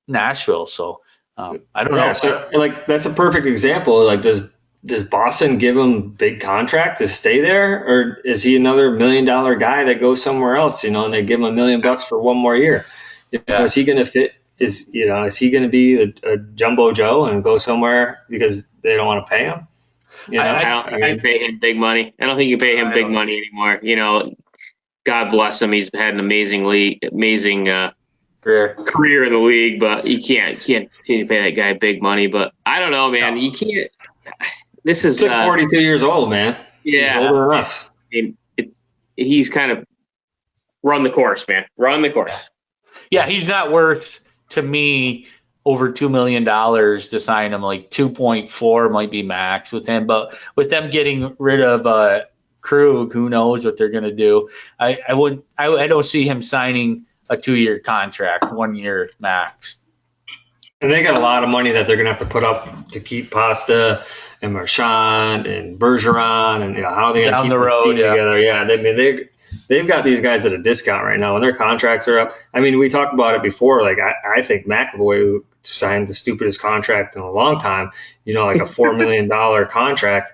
Nashville. So I don't know. So like that's a perfect example. Like, does Boston give him big contract to stay there, or is he another $1 million guy that goes somewhere else? And they give him $1 million for one more year. Is he going to fit? Is he going to be a jumbo Joe and go somewhere because they don't want to pay him? I don't think you pay him big money. I don't think you pay him big money anymore. God bless him. He's had an amazing career in the league, but you can't continue to pay that guy big money. But I don't know, man. You can't. This is like 42 years old, man. Yeah, he's older than us. He's kind of run the course, man. Run the course. Yeah, he's not worth, to me, over $2 million to sign him. Like 2.4 might be max with him, but with them getting rid of Krug, who knows what they're going to do? I don't see him signing a 2-year contract, 1 year max. And they got a lot of money that they're going to have to put up to keep Pasta and Marchand and Bergeron, and how are they going to keep this team together? Yeah, they've got these guys at a discount right now, and their contracts are up. I mean, we talked about it before. Like I think McAvoy signed the stupidest contract in a long time. Like a $4 million contract.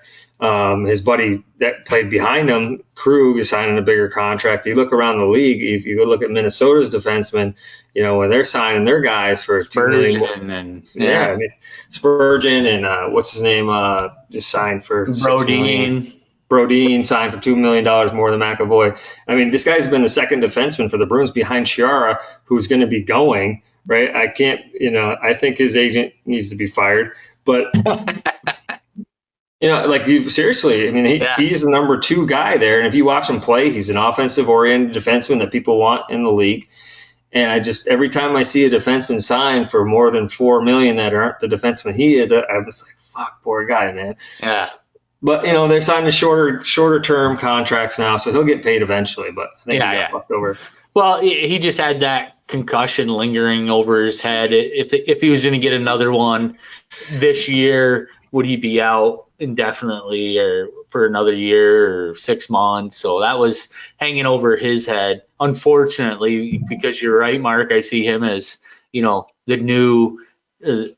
His buddy that played behind him, Krug, is signing a bigger contract. You look around the league, if you go look at Minnesota's defensemen, when they're signing their guys for Spurgeon $2 million, Spurgeon and what's his name just signed for $6 million. Brodin signed for $2 million more than McAvoy. I mean, this guy's been the second defenseman for the Bruins behind Chiara, who's going to be going, right? I can't, I think his agent needs to be fired, but seriously, I mean, he's the number 2 guy there. And if you watch him play, he's an offensive oriented defenseman that people want in the league. And every time I see a defenseman sign for more than $4 million that aren't the defenseman he is, I'm just like, fuck, poor guy, man. Yeah. But they're signing shorter term contracts now, so he'll get paid eventually. But I think he got fucked over. Well, he just had that concussion lingering over his head. If he was going to get another one this year, would he be out indefinitely or for another year or 6 months? So that was hanging over his head. Unfortunately, because you're right, Mark, I see him as the new who's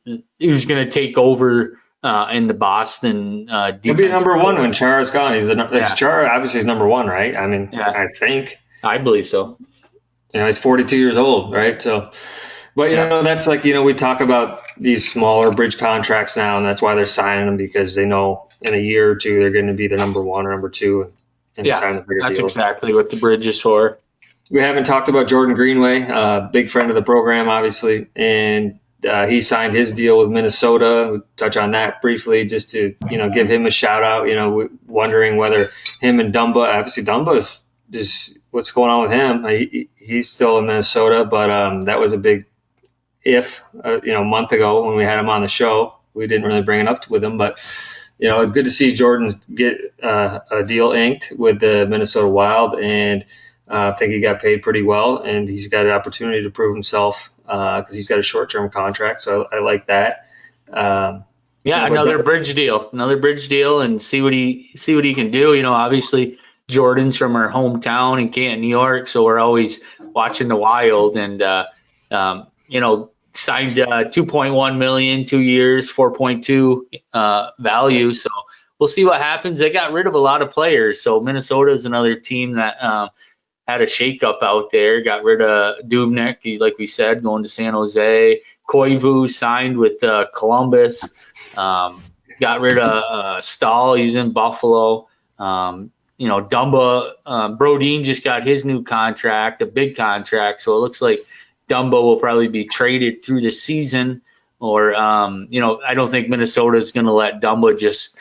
going to take over in the Boston defense. He'll be number 1 when Chara's gone. Chara obviously is number 1, right? I mean, I think. I believe so. He's 42 years old, right? So, but that's like, we talk about these smaller bridge contracts now, and that's why they're signing them, because they know in a year or two they're going to be the number 1 or number 2 and sign the bigger that's deals. Exactly what the bridge is for. We haven't talked about Jordan Greenway, big friend of the program, obviously, and he signed his deal with Minnesota. We'll touch on that briefly just to, give him a shout out, wondering whether him and Dumba, obviously Dumba is just what's going on with him. He's still in Minnesota, but that was a big a month ago when we had him on the show. We didn't really bring it up with him, but it's good to see Jordan get a deal inked with the Minnesota Wild, and I think he got paid pretty well, and he's got an opportunity to prove himself because he's got a short-term contract. So I like that. Another bridge deal, and see what he can do. Obviously Jordan's from our hometown in Canton, New York, so we're always watching the Wild, and signed $2.1 million, 2 years, 4.2 value. So we'll see what happens. They got rid of a lot of players, so Minnesota is another team that had a shakeup out there. Got rid of Dubnyk, like we said, going to San Jose. Koivu signed with Columbus. Got rid of Stahl. He's in Buffalo. Dumba, Brodin just got his new contract, a big contract. So it looks like Dumba will probably be traded through the season, or I don't think Minnesota is going to let Dumba just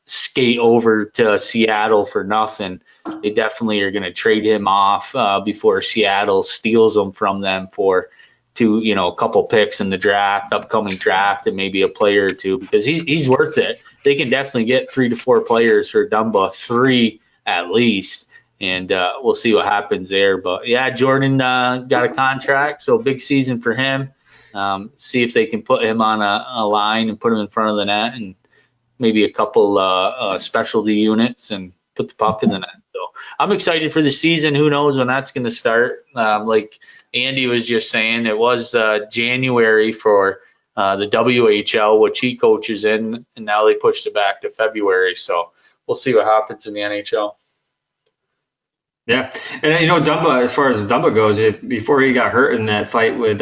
skate over to Seattle for nothing. They definitely are going to trade him off before Seattle steals him from them for to, a couple picks in the draft, upcoming draft, and maybe a player or two, because he's worth it. They can definitely get 3 to 4 players for Dumba, 3 at least, and we'll see what happens there. But yeah, Jordan got a contract, so big season for him. See if they can put him on a line and put him in front of the net, and maybe a couple specialty units, and put the puck in the net. So I'm excited for the season. Who knows when that's going to start? Like Andy was just saying, it was January for the WHL, which he coaches in, and now they pushed it back to February. So we'll see what happens in the NHL. Yeah, and Dumba, as far as Dumba goes, before he got hurt in that fight with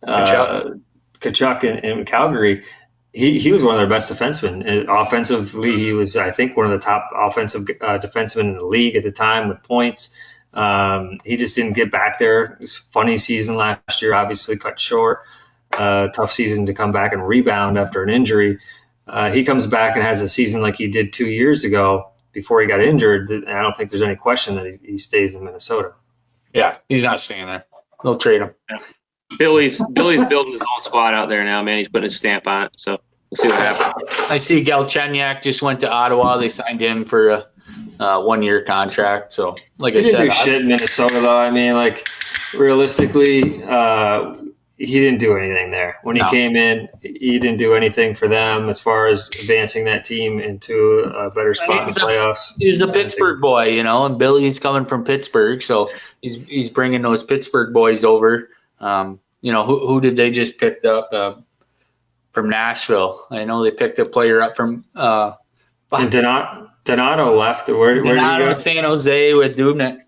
Kachuk in Calgary, he was one of their best defensemen. And offensively, he was, I think, one of the top offensive defensemen in the league at the time with points. He just didn't get back there. It was a funny season last year, obviously cut short. Tough season to come back and rebound after an injury. He comes back and has a season like he did 2 years ago before he got injured. And I don't think there's any question that he stays in Minnesota. Yeah, he's not staying there. They'll trade him. Yeah. Billy's building his own squad out there now, man. He's putting his stamp on it, so we'll see what happens. I see Galchenyuk just went to Ottawa. They signed him for a 1-year contract. So, like I said, he didn't do shit in Minnesota, though. I mean, like, realistically, he didn't do anything there. When he came in, he didn't do anything for them as far as advancing that team into a better spot in the playoffs. He's a Pittsburgh boy, and Billy's coming from Pittsburgh, so he's bringing those Pittsburgh boys over. Who did they just pick up from Nashville? I know they picked a player up from and Donato left. Where did he go? San Jose with Dubnyk.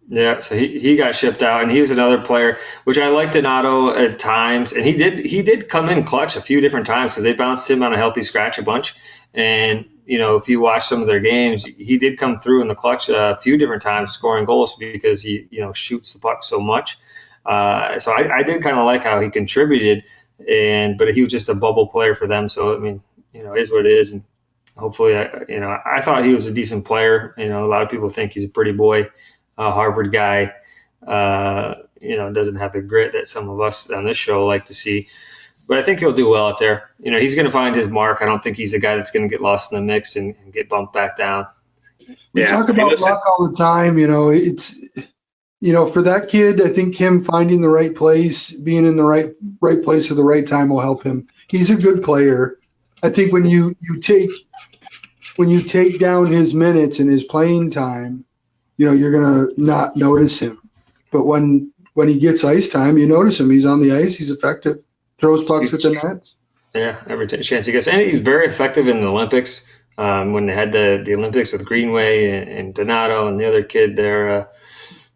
Yeah, so he got shipped out, and he was another player, which I liked Donato at times, and he did come in clutch a few different times because they bounced him on a healthy scratch a bunch. And if you watch some of their games, he did come through in the clutch a few different times, scoring goals because he shoots the puck so much. So I did kind of like how he contributed, but he was just a bubble player for them. So, I mean, it is what it is. And hopefully, I thought he was a decent player. A lot of people think he's a pretty boy, Harvard guy, doesn't have the grit that some of us on this show like to see. But I think he'll do well out there. He's going to find his mark. I don't think he's a guy that's going to get lost in the mix and get bumped back down. We talk about luck all the time. It's for that kid, I think him finding the right place, being in the right place at the right time will help him. He's a good player. I think when you take down his minutes and his playing time, you're gonna not notice him. But when he gets ice time, you notice him. He's on the ice. He's effective. Throws pucks at the nets. Yeah, every chance he gets. And he's very effective in the Olympics. When they had the Olympics with Greenway and Donato and the other kid there.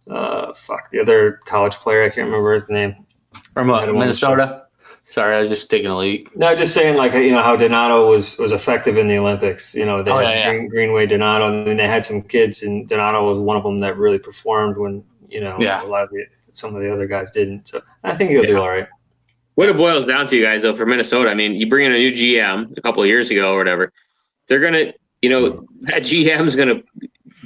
The other college player, I can't remember his name. From Minnesota? Sorry, I was just taking a leak. No, just saying, how Donato was effective in the Olympics. They had Greenway, Donato, and then they had some kids, and Donato was one of them that really performed when, a lot of some of the other guys didn't. So I think he'll do all right. What it boils down to, guys, though, for Minnesota, I mean, you bring in a new GM a couple of years ago or whatever, they're going to, that GM is going to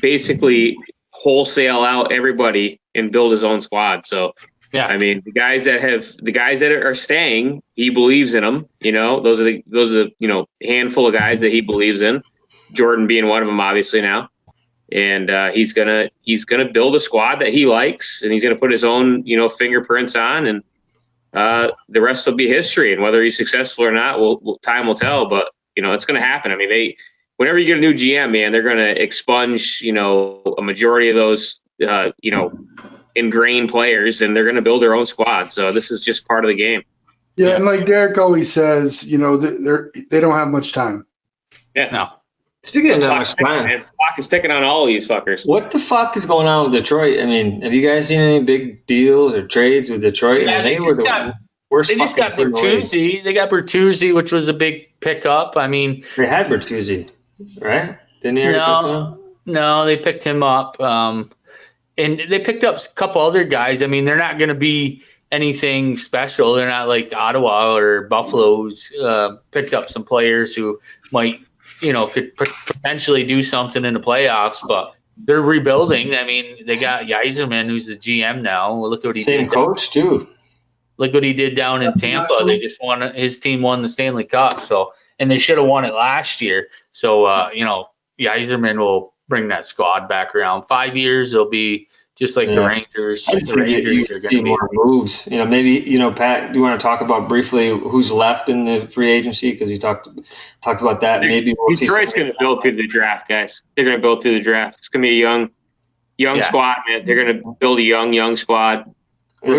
basically wholesale out everybody and build his own squad. So, yeah, I mean, the guys that are staying, he believes in them. Those are the handful of guys that he believes in. Jordan being one of them, obviously now, and he's gonna build a squad that he likes, and he's gonna put his own fingerprints on, and the rest will be history. And whether he's successful or not, time will tell. But it's gonna happen. I mean, whenever you get a new GM, man, they're gonna expunge a majority of those ingrained players, and they're going to build their own squad. So this is just part of the game. Yeah, and like Derek always says, they don't have much time. Yeah. No. Speaking of not much time, the clock is ticking on all of these fuckers. What the fuck is going on with Detroit? I mean, have you guys seen any big deals or trades with Detroit? Yeah, they were the worst. They just got Bertuzzi. They got Bertuzzi, which was a big pickup. I mean, they had Bertuzzi, right? Didn't they? No, they picked him up. And they picked up a couple other guys. I mean, they're not going to be anything special. They're not like Ottawa or Buffalo, who's picked up some players who might, could potentially do something in the playoffs. But they're rebuilding. I mean, they got Yzerman, who's the GM now. Look what he did. Same coach, too. look what he did down in Tampa. They just won. His team won the Stanley Cup. So, and they should have won it last year. So, you know, Yzerman will bring that squad back around. 5 years, they'll be just like the Rangers. I just The think Rangers you are going see to be more moves. You know, maybe, you know, Pat, do you want to talk about briefly who's left in the free agency? Because you talked about that. Maybe we'll see. Detroit's going to build through the draft, guys. They're going to build through the draft. It's going to be a young squad, man. They're going to build a young squad. One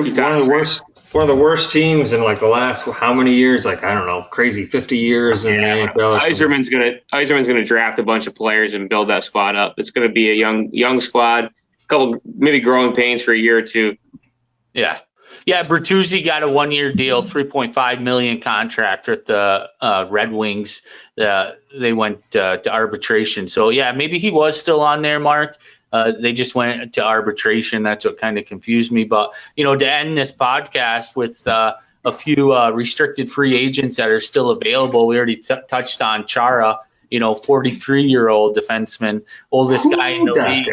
of the worst teams in like the last how many years? Like, I don't know, crazy 50 years in the NFL. Yzerman's gonna draft a bunch of players and build that squad up. It's gonna be a young squad, a couple maybe growing pains for a year or two. Yeah. Bertuzzi got a 1-year deal, $3.5 million contract with the Red Wings. They went to arbitration. So yeah, maybe he was still on there, Mark. They just went to arbitration. That's what kind of confused me. But, you know, to end this podcast with a few restricted free agents that are still available, we already touched on Chara, you know, 43-year-old defenseman, oldest guy in the league.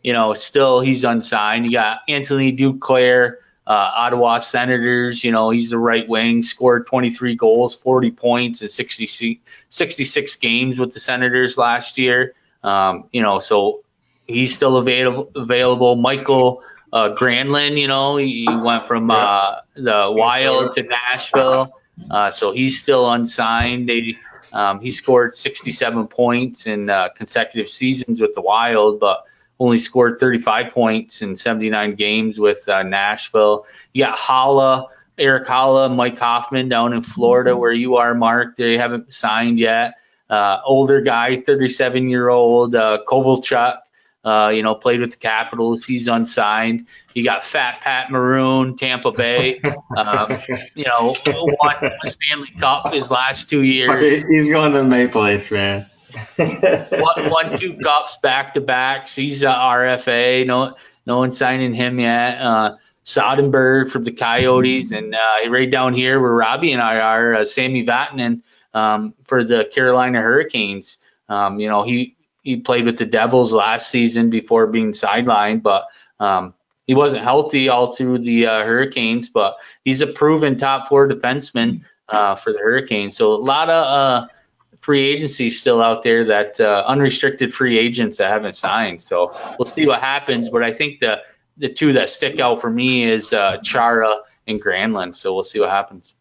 You know, still he's unsigned. You got Anthony Duclair, Ottawa Senators. You know, he's the right wing, scored 23 goals, 40 points in 66 games with the Senators last year. You know, so he's still available. Michael Granlund, you know, he went from the Wild to Nashville, so he's still unsigned. He scored 67 points in consecutive seasons with the Wild, but only scored 35 points in 79 games with Nashville. You got Eric Holla, Mike Hoffman down in Florida where you are, Mark. They haven't signed yet. Older guy, 37-year-old Kovalchuk. You know, played with the Capitals. He's unsigned. You got Fat Pat Maroon, Tampa Bay. You know, won the Stanley Cup his last 2 years. He's going to Maple Leafs, man. won 2 cups back to back. He's a RFA. No one signing him yet. Soderberg from the Coyotes, and right down here where Robbie and I are, Sammy Vatanen for the Carolina Hurricanes. You know, he played with the Devils last season before being sidelined, but he wasn't healthy all through the Hurricanes, but he's a proven top 4 defenseman for the Hurricanes. So a lot of free agency still out there, that unrestricted free agents that haven't signed. So we'll see what happens, but I think the two that stick out for me is Chara and Granlund. So we'll see what happens.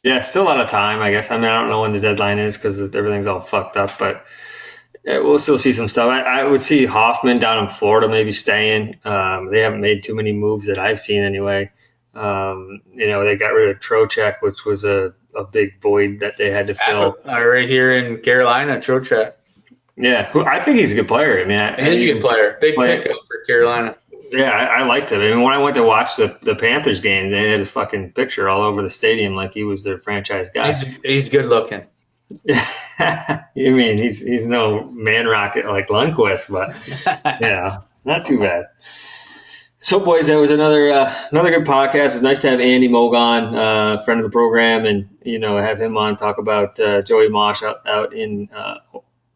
Yeah, still a lot of time, I guess. I mean, I don't know when the deadline is because everything's all fucked up, but we'll still see some stuff. I would see Hoffman down in Florida maybe staying. They haven't made too many moves that I've seen anyway. You know, they got rid of Trocheck, which was a big void that they had to fill. Right here in Carolina, Trocheck. Yeah, I think he's a good player. I mean, he's a good player. Big pickup for Carolina. Yeah, I liked him. I mean, when I went to watch the Panthers game, they had his fucking picture all over the stadium like he was their franchise guy. He's good looking. You mean he's no man rocket like Lundqvist, but yeah, not too bad. So, boys, that was another good podcast. It's nice to have Andy Moog on, friend of the program, and you know, have him on talk about Joey Mosh out in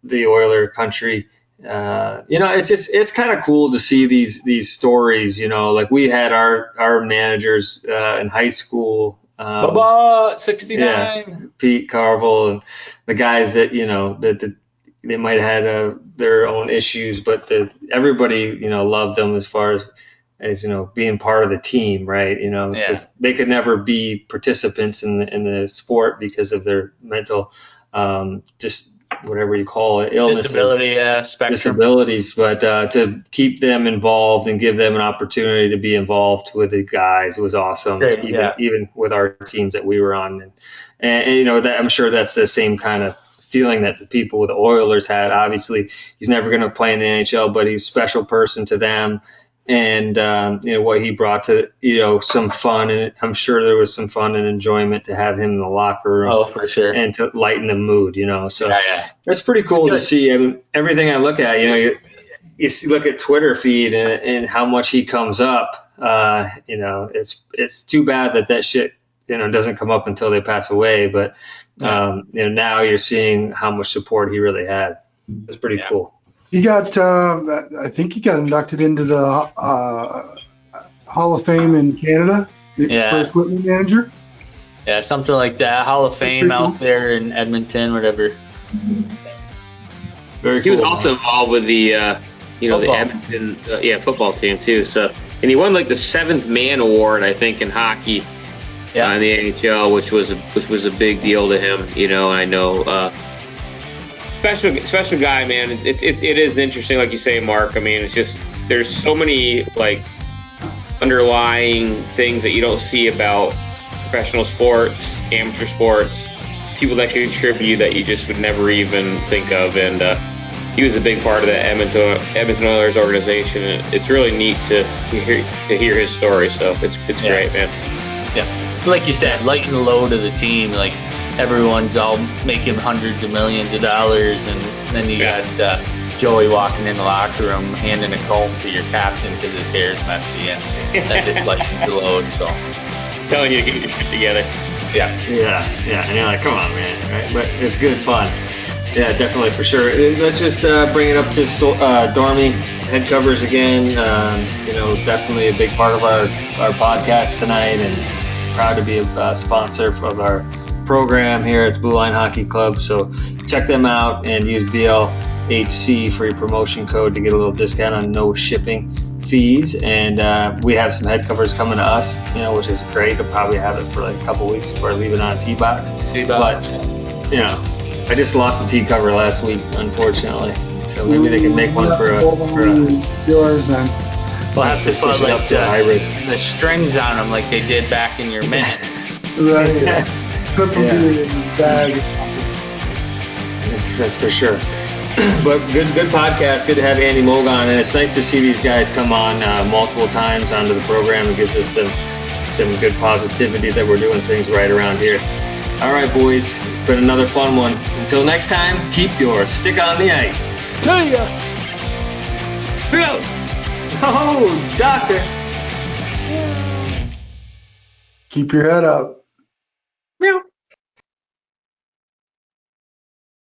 the Oiler country. You know, it's kind of cool to see these stories. You know, like we had our managers in high school. 69. Yeah, Pete Carvel and the guys that, you know, that they might have had their own issues, but everybody, you know, loved them as far as you know, being part of the team, right? You know, they could never be participants in the sport because of their mental, just whatever you call it, illnesses, disabilities, but to keep them involved and give them an opportunity to be involved with the guys was awesome. Great, even with our teams that we were on, and you know, that I'm sure that's the same kind of feeling that the people with the Oilers had. Obviously, he's never going to play in the NHL, but he's a special person to them. And, you know, what he brought to, you know, some fun. And I'm sure there was some fun and enjoyment to have him in the locker room. Oh, for sure. And to lighten the mood, you know. So that's pretty cool to see. I mean, everything I look at, you know, you look at Twitter feed and how much he comes up. You know, it's too bad that shit, you know, doesn't come up until they pass away. But, you know, now you're seeing how much support he really had. It's pretty cool. He got, I think he got inducted into the Hall of Fame in Canada. for equipment manager. Yeah, something like that. Hall of Fame out there in Edmonton, whatever. Very cool. He was also involved with the, Football. the Edmonton, football team too. So, and he won like the 7th man award, I think, in hockey, in the NHL, which was a big deal to him. I know, special guy, man. It is interesting, like you say, Mark. I mean, it's just there's so many like underlying things that you don't see about professional sports, amateur sports, people that contribute that you just would never even think of. And he was a big part of the Edmonton Oilers organization. And it's really neat to hear his story. So it's great, man. Yeah, like you said, lighten the load of the team. Like everyone's all making hundreds of millions of dollars, and then you got Joey walking in the locker room handing a comb to your captain because his hair's messy, and that just lightens the load. So telling you to get your shit together. Yeah, and you're like, come on, man, right? But it's good fun. Yeah, definitely, for sure. Let's just bring it up to Dormy head covers again. Definitely a big part of our podcast tonight, and proud to be a sponsor of our program here at Blue Line Hockey Club. So check them out and use BLHC for your promotion code to get a little discount on no shipping fees. And we have some head covers coming to us, which is great. I'll probably have it for like a couple weeks before I leave it on T-Box. But I just lost the T cover last week, unfortunately. So maybe they can make one for yours then. We'll have to put like the strings on them like they did back in your minute. Right. Clip them in the bag. That's for sure. But good podcast. Good to have Andy Moog on, and it's nice to see these guys come on multiple times onto the program. It gives us some good positivity that we're doing things right around here. All right, boys, it's been another fun one. Until next time, keep your stick on the ice. See ya. Bill. Oh, doctor. Keep your head up.